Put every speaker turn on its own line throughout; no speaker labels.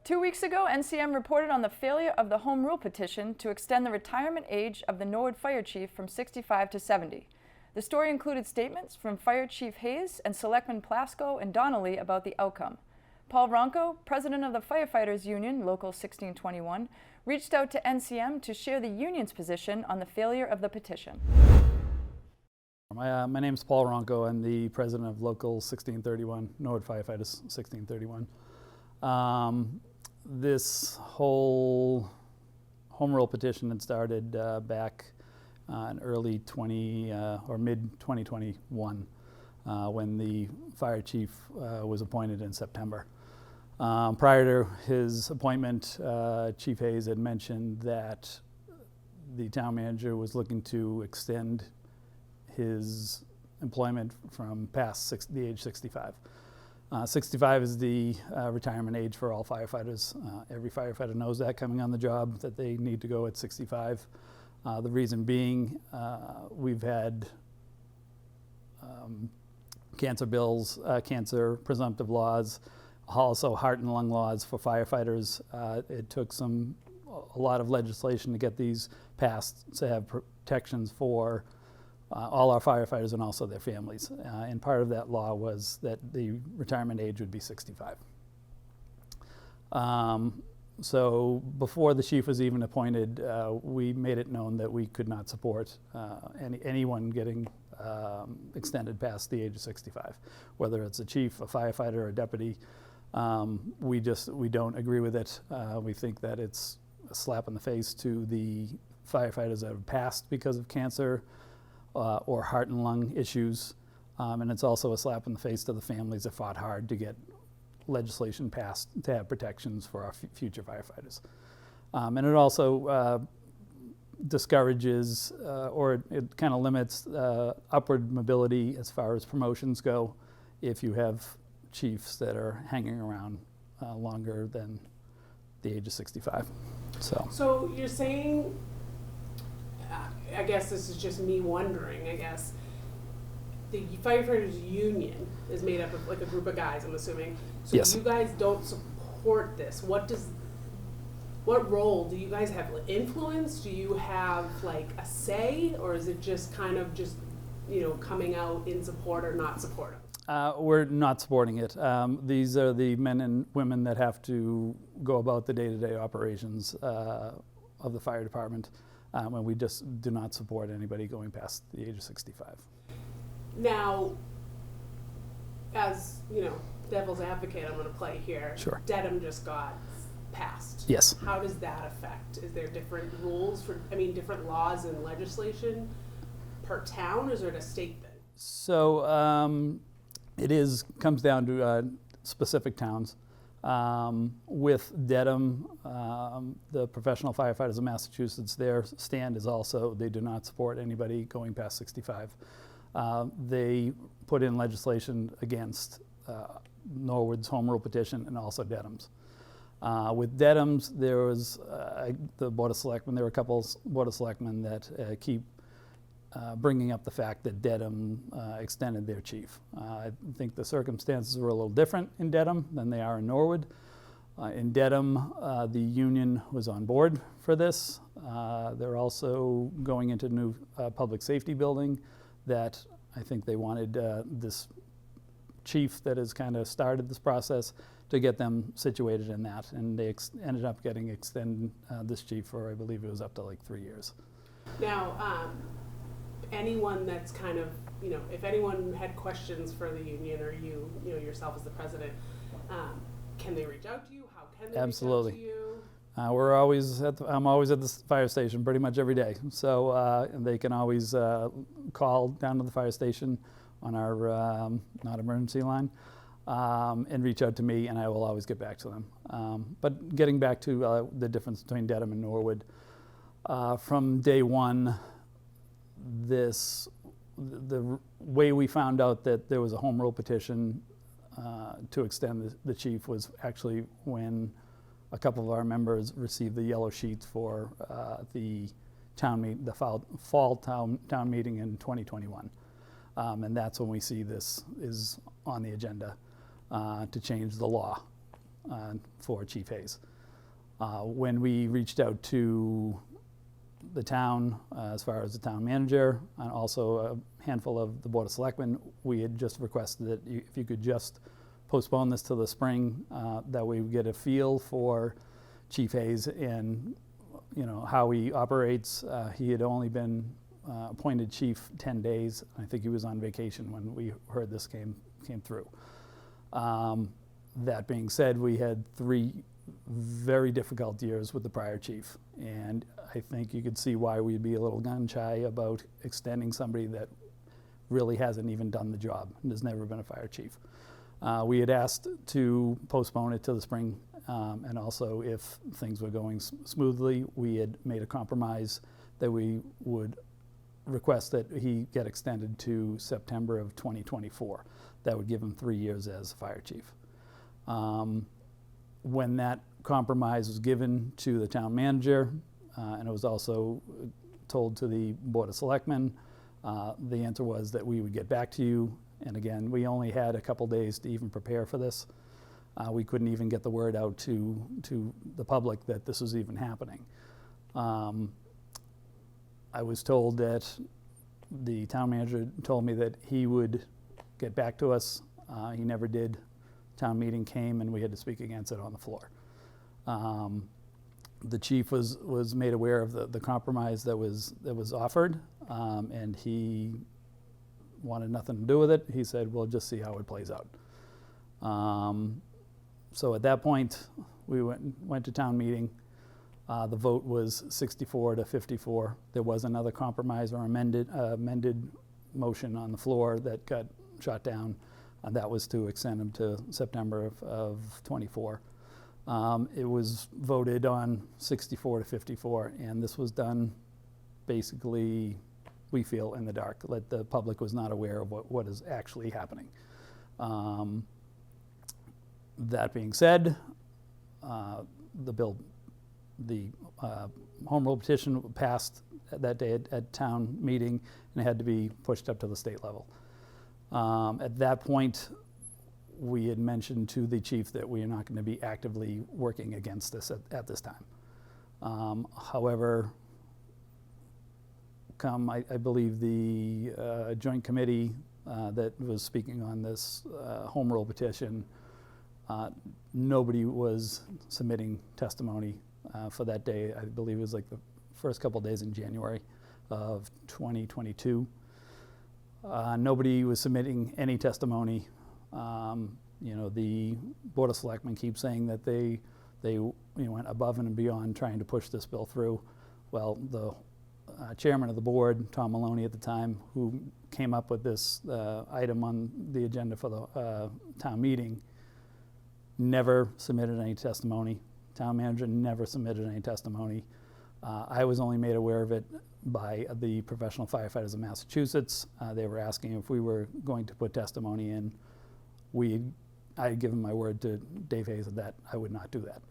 2 weeks ago, NCM reported on the failure of the Home Rule petition to extend the retirement age of the Norwood Fire Chief from 65 to 70. The story included statements from Fire Chief Hayes and Selectmen Plasko and Donnelly about the outcome. Paul Ronco, president of the Firefighters Union, Local 1621, reached out to NCM to share the union's position on the failure of the petition.
My name is Paul Ronco. I'm the president of Local 1631, Norwood Firefighters 1631. This whole home rule petition had started back in early or mid 2021 when the fire chief was appointed in September. Prior to his appointment, Chief Hayes had mentioned that the town manager was looking to extend his employment from past the age 65. 65 is the retirement age for all firefighters. Every firefighter knows that coming on the job, that they need to go at 65. The reason being, we've had cancer bills, cancer presumptive laws, also heart and lung laws for firefighters. It took a lot of legislation to get these passed to have protections for all our firefighters and also their families. And part of that law was that the retirement age would be 65. So before the chief was even appointed, we made it known that we could not support anyone getting extended past the age of 65, whether it's a chief, a firefighter, or a deputy. We don't agree with it. We think that it's a slap in the face to the firefighters that have passed because of cancer or heart and lung issues. And it's also a slap in the face to the families that fought hard to get legislation passed to have protections for our future firefighters. And it also discourages or it kind of limits upward mobility as far as promotions go if you have chiefs that are hanging around longer than the age of 65.
So you're saying, I guess this is just me wondering, I guess, the Firefighters Union is made up of like a group of guys, I'm assuming. So
yes.
You guys don't support this. What role do you guys have? Like, influence? Do you have like a say, or is it just kind of just, coming out in support or not supportive?
We're not supporting it. These are the men and women that have to go about the day-to-day operations of the fire department, and we just do not support anybody going past the age of 65.
Now, as devil's advocate, I'm going to play here.
Sure.
Dedham just got passed.
Yes.
How does that affect? Is there different rules different laws and legislation per town, or is it a state thing?
So it comes down to specific towns. With Dedham, the Professional Firefighters of Massachusetts, their stand is also they do not support anybody going past 65. They put in legislation against Norwood's home rule petition and also Dedham's. With Dedham's, there was the Board of Selectmen. There were a couple Board of Selectmen that keep bringing up the fact that Dedham extended their chief. I think the circumstances were a little different in Dedham than they are in Norwood. In Dedham, the union was on board for this. They're also going into a new public safety building that I think they wanted this chief that has kind of started this process to get them situated in that. And they ended up getting extended this chief for, I believe it was up to like 3 years.
Now, anyone that's kind of, if anyone had questions for the union or you yourself as the president, can they reach out to you? How can they
Absolutely.
reach out to you?
I'm always at the fire station pretty much every day. So and they can always call down to the fire station on our not emergency line and reach out to me, and I will always get back to them. But getting back to the difference between Dedham and Norwood, from day one, the way we found out that there was a home rule petition to extend the chief was actually when a couple of our members received the yellow sheets for the fall town meeting in 2021. And that's when we see this is on the agenda to change the law. for Chief Hayes. When we reached out to the town, as far as the town manager, and also a handful of the Board of Selectmen, we had just requested that if you could just postpone this to the spring, that we would get a feel for Chief Hayes and, you know, how he operates. He had only been appointed chief 10 days. I think he was on vacation when we heard this came through. That being said, we had 3 very difficult years with the prior chief, and I think you could see why we'd be a little gun shy about extending somebody that really hasn't even done the job and has never been a fire chief. We had asked to postpone it to the spring, and also if things were going smoothly, we had made a compromise that we would request that he get extended to September of 2024. That would give him 3 years as a fire chief. When that compromise was given to the town manager, and it was also told to the Board of Selectmen, the answer was that we would get back to you. And again, we only had a couple days to even prepare for this. We couldn't even get the word out to the public that this was even happening. I was told that the town manager told me that he would get back to us. He never did. Town meeting came and we had to speak against it on the floor. The chief was made aware of the compromise that was offered, and he wanted nothing to do with it. He said, we'll just see how it plays out. So at that point, we went to town meeting. The vote was 64 to 54. There was another compromise or amended motion on the floor that got shot down. That was to extend him to September of 24. It was voted on 64 to 54, and this was done basically, we feel, in the dark. The public was not aware of what is actually happening. That being said, the home rule petition passed that day at town meeting, and it had to be pushed up to the state level. At that point, we had mentioned to the chief that we are not going to be actively working against this at this time. However, I believe the joint committee that was speaking on this home rule petition, nobody was submitting testimony for that day. I believe it was like the first couple days in January of 2022. Nobody was submitting any testimony. The Board of Selectmen keep saying that they went above and beyond trying to push this bill through. Well, the chairman of the board, Tom Maloney at the time, who came up with this item on the agenda for the town meeting, never submitted any testimony. Town manager never submitted any testimony. I was only made aware of it by the Professional Firefighters of Massachusetts. They were asking if we were going to put testimony in. I had given my word to Dave Hayes that I would not do that.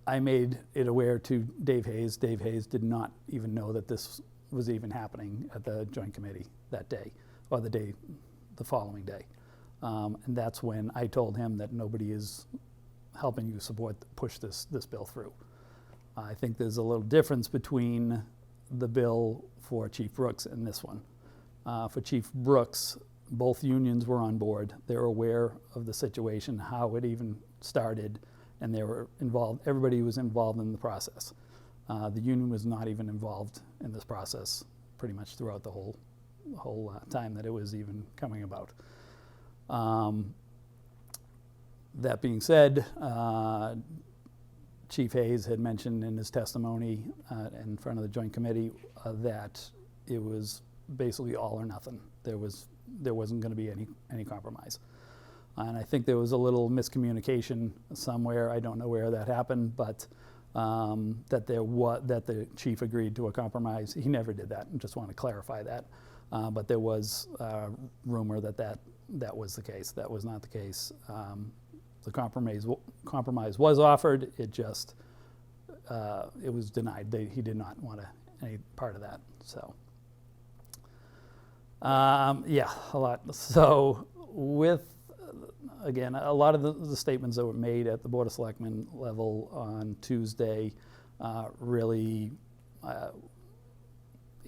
I made it aware to Dave Hayes. Dave Hayes did not even know that this was even happening at the joint committee that day, or the following day. And that's when I told him that nobody is helping you push this bill through. I think there's a little difference between the bill for Chief Brooks and this one. For Chief Brooks, both unions were on board. They were aware of the situation, how it even started, and they were involved. Everybody was involved in the process. The union was not even involved in this process pretty much throughout the whole time that it was even coming about. That being said, Chief Hayes had mentioned in his testimony in front of the joint committee that it was basically all or nothing. There wasn't going to be any compromise. And I think there was a little miscommunication somewhere. I don't know where that happened, but that the chief agreed to a compromise. He never did that. I just want to clarify that. But there was rumor that was the case. That was not the case. The compromise was offered. It just it was denied. He did not want any part of that. So yeah, a lot. So with again, a lot of the statements that were made at the Board of Selectmen level on Tuesday really,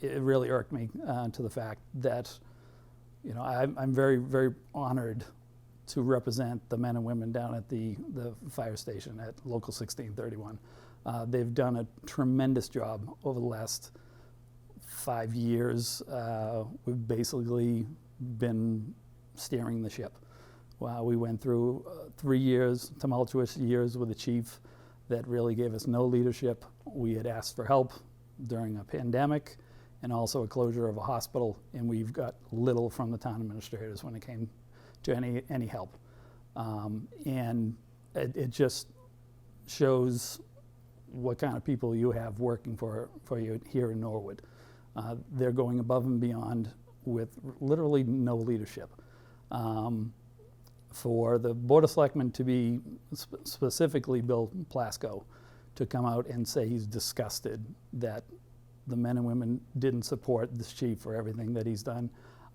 it really irked me to the fact that, you know, I'm very, very honored to represent the men and women down at the fire station at Local 1631. They've done a tremendous job over the last 5 years. We've basically been steering the ship. We went through 3 years, tumultuous years with the chief that really gave us no leadership. We had asked for help during a pandemic and also a closure of a hospital, and we've got little from the town administrators when it came to any help. And it just shows what kind of people you have working for you here in Norwood. They're going above and beyond with literally no leadership. For the Board of Selectmen to be, specifically Bill Plasko, to come out and say he's disgusted that the men and women didn't support this chief for everything that he's done,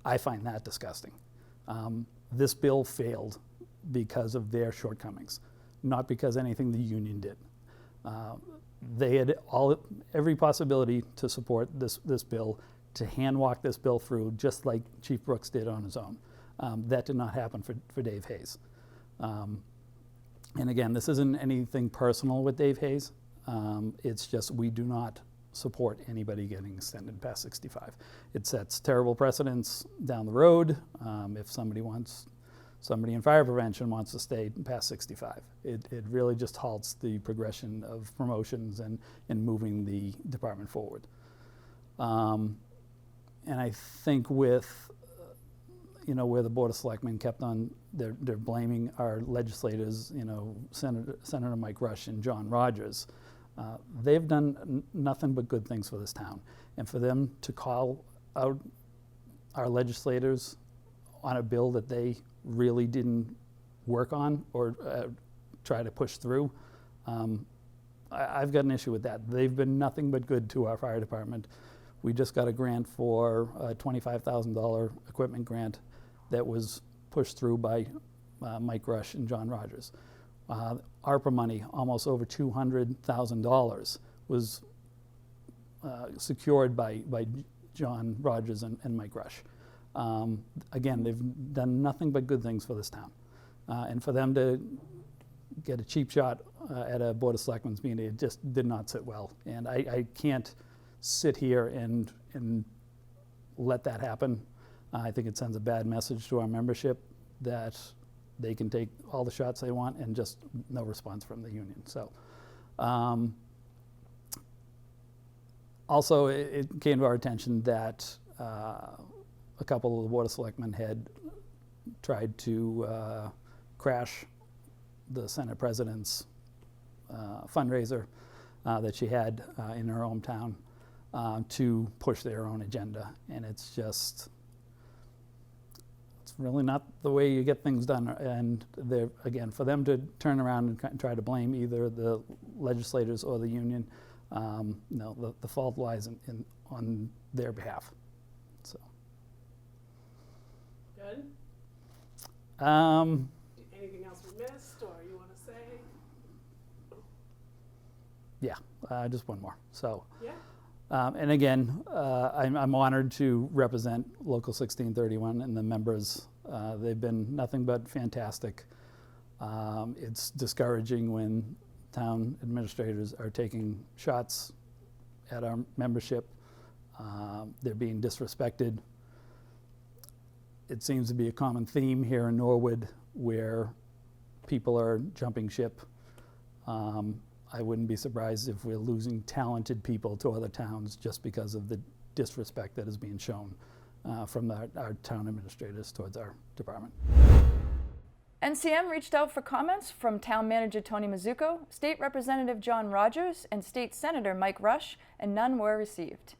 I find that disgusting. This bill failed because of their shortcomings, not because anything the union did. They had every possibility to support this bill, to hand walk this bill through, just like Chief Brooks did on his own. That did not happen for Dave Hayes. And again, this isn't anything personal with Dave Hayes. It's just we do not support anybody getting extended past 65. It sets terrible precedents down the road. If somebody in fire prevention wants to stay past 65, it really just halts the progression of promotions and moving the department forward. And I think with where the Board of Selectmen kept on, they're blaming our legislators, Senator Mike Rush and John Rogers. They've done nothing but good things for this town. And for them to call out our legislators on a bill that they really didn't work on or try to push through, I've got an issue with that. They've been nothing but good to our fire department. We just got a grant for a $25,000 equipment grant that was pushed through by Mike Rush and John Rogers. ARPA money, almost over $200,000, was secured by John Rogers and Mike Rush. Again, they've done nothing but good things for this town. And for them to get a cheap shot at a Board of Selectmen's meeting, it just did not sit well. And I can't sit here and let that happen. I think it sends a bad message to our membership that they can take all the shots they want and just no response from the union. So, also it came to our attention that a couple of the Board of Selectmen had tried to crash the Senate President's fundraiser that she had in her hometown to push their own agenda. And it's really not the way you get things done. And again, for them to turn around and try to blame either the legislators or the union, no, the fault lies on their behalf. So.
Good. Anything else we missed, or you want to say?
Yeah, just one more. So.
Yeah.
And again, I'm honored to represent Local 1631 and the members. They've been nothing but fantastic. It's discouraging when town administrators are taking shots at our membership. They're being disrespected. It seems to be a common theme here in Norwood where people are jumping ship. I wouldn't be surprised if we're losing talented people to other towns just because of the disrespect that is being shown from our town administrators towards our department.
NCM reached out for comments from Town Manager Tony Mazzucco, State Representative John Rogers, and State Senator Mike Rush, and none were received.